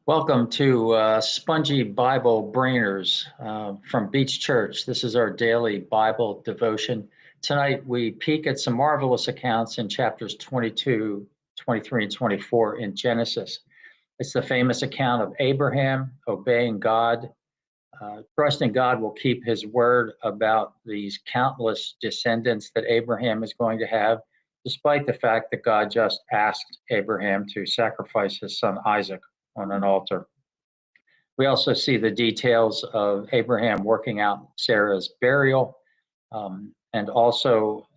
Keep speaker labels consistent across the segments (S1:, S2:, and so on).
S1: Welcome to Spongy Bible Brainers from Beach Church. This is our daily Bible devotion. Tonight we peek at some marvelous accounts in chapters 22, 23, and 24 in Genesis. It's the famous account of Abraham obeying God, trusting God will keep his word about these countless descendants that Abraham is going to have, despite the fact that God just asked Abraham to sacrifice his son Isaac on an altar. We also see the details of Abraham working out Sarah's burial and also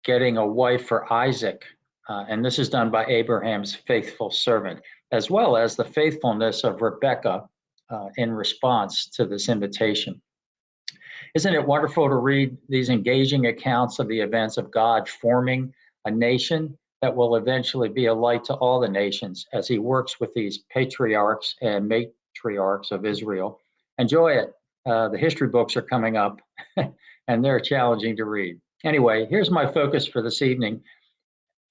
S1: getting a wife for Isaac. And this is done by Abraham's faithful servant, as well as the faithfulness of Rebekah in response to this invitation. Isn't it wonderful to read these engaging accounts of the events of God forming a nation that will eventually be a light to all the nations as he works with these patriarchs and matriarchs of Israel? Enjoy it. The history books are coming up and they're challenging to read. Anyway, here's my focus for this evening.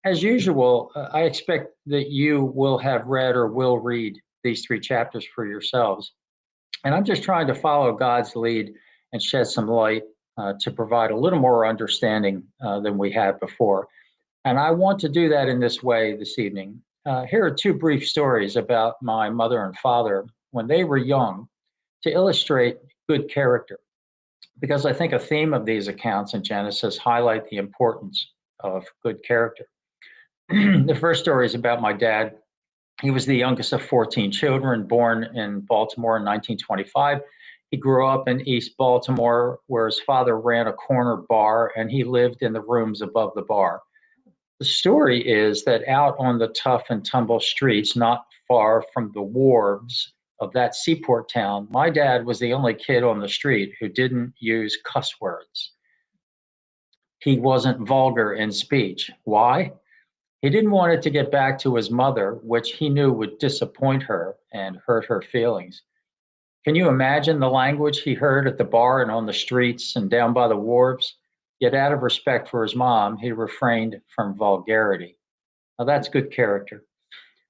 S1: As usual, I expect that you will have read or will read these three chapters for yourselves. And I'm just trying to follow God's lead and shed some light to provide a little more understanding than we had before. And I want to do that in this way this evening. Here are two brief stories about my mother and father when they were young to illustrate good character, because I think a theme of these accounts in Genesis highlight the importance of good character. The first story is about my dad. He was the youngest of 14 children, born in Baltimore in 1925. He grew up in East Baltimore, where his father ran a corner bar and he lived in the rooms above the bar. The story is that out on the tough and tumble streets, not far from the wharves of that seaport town, my dad was the only kid on the street who didn't use cuss words. He wasn't vulgar in speech. Why? He didn't want it to get back to his mother, which he knew would disappoint her and hurt her feelings. Can you imagine the language he heard at the bar and on the streets and down by the wharves? Yet out of respect for his mom, he refrained from vulgarity. Now that's good character.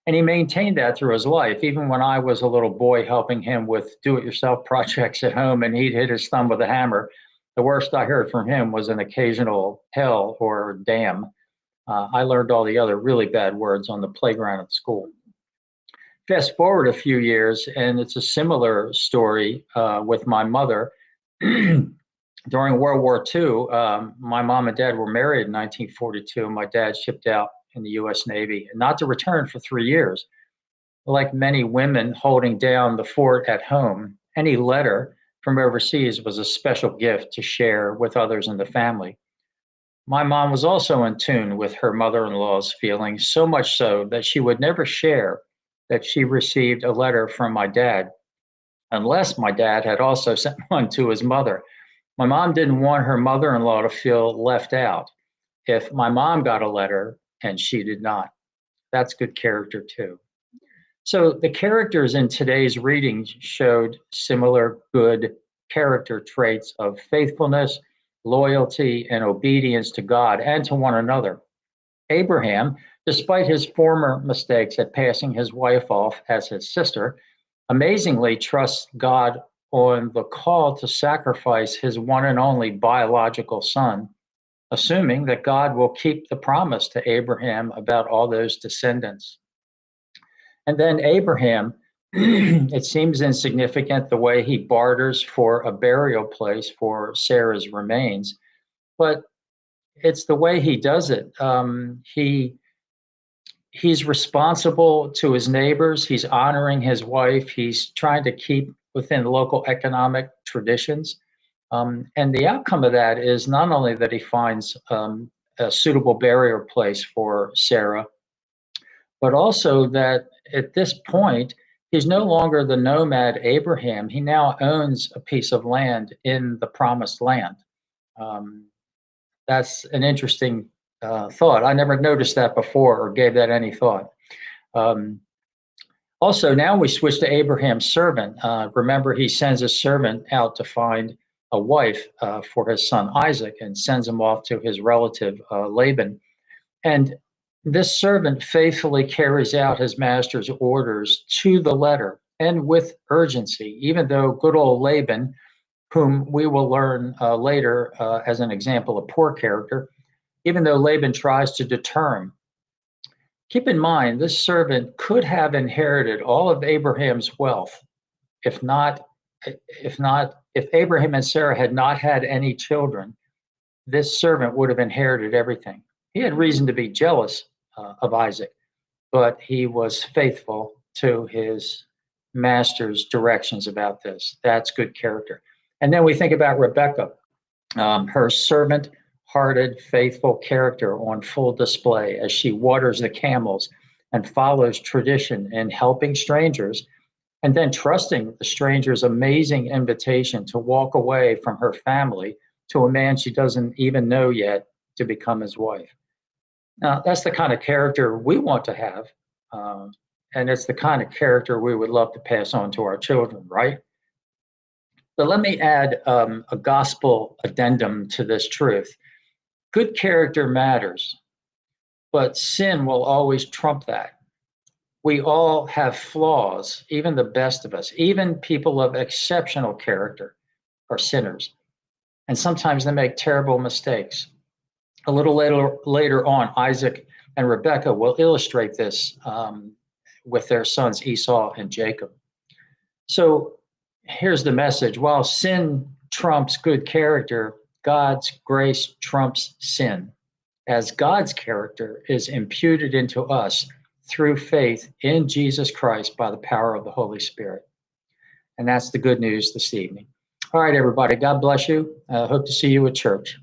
S1: And he maintained that through his life, even when I was a little boy helping him with do-it-yourself projects at home and he'd hit his thumb with a hammer. The worst I heard from him was an occasional hell or damn. I learned all the other really bad words on the playground at school. Fast forward a few years, and it's a similar story with my mother. During World War II, my mom and dad were married in 1942. My dad shipped out in the U.S. Navy, not to return for 3 years. Like many women holding down the fort at home, any letter from overseas was a special gift to share with others in the family. My mom was also in tune with her mother-in-law's feelings, so much so that she would never share that she received a letter from my dad, unless my dad had also sent one to his mother. My mom didn't want her mother-in-law to feel left out if my mom got a letter and she did not. That's good character too. So the characters in today's reading showed similar good character traits of faithfulness, loyalty, and obedience to God and to one another. Abraham, despite his former mistakes at passing his wife off as his sister, amazingly trusts God on the call to sacrifice his one and only biological son, assuming that God will keep the promise to Abraham about all those descendants. And then Abraham, it seems insignificant the way he barters for a burial place for Sarah's remains, but it's the way he does it. He's responsible to his neighbors. He's honoring his wife. He's trying to keep within local economic traditions. And the outcome of that is not only that he finds a suitable burial place for Sarah, but also that at this point, he's no longer the nomad Abraham. He now owns a piece of land in the promised land. That's an interesting thought. I never noticed that before or gave that any thought. Also, now we switch to Abraham's servant. Remember, he sends a servant out to find a wife for his son Isaac and sends him off to his relative Laban. And This servant faithfully carries out his master's orders to the letter and with urgency, even though good old Laban, whom we will learn later as an example of poor character, even though Laban tries to deter him. Keep in mind, this servant could have inherited all of Abraham's wealth, if not, if Abraham and Sarah had not had any children, this servant would have inherited everything. He had reason to be jealous of Isaac, but he was faithful to his master's directions about this. That's good character. And then we think about Rebecca, her servant hearted, faithful character on full display as she waters the camels and follows tradition in helping strangers, and then trusting the stranger's amazing invitation to walk away from her family to a man she doesn't even know yet to become his wife. Now, that's the kind of character we want to have, and it's the kind of character we would love to pass on to our children, right? But let me add a gospel addendum to this truth. Good character matters, but sin will always trump that. We all have flaws, even the best of us, even people of exceptional character are sinners. And sometimes they make terrible mistakes. A little later on, Isaac and Rebekah will illustrate this with their sons Esau and Jacob. So here's the message. While sin trumps good character, God's grace trumps sin, as God's character is imputed into us through faith in Jesus Christ by the power of the Holy Spirit. And that's the good news this evening. All right, everybody. God bless you. Hope to see you at church.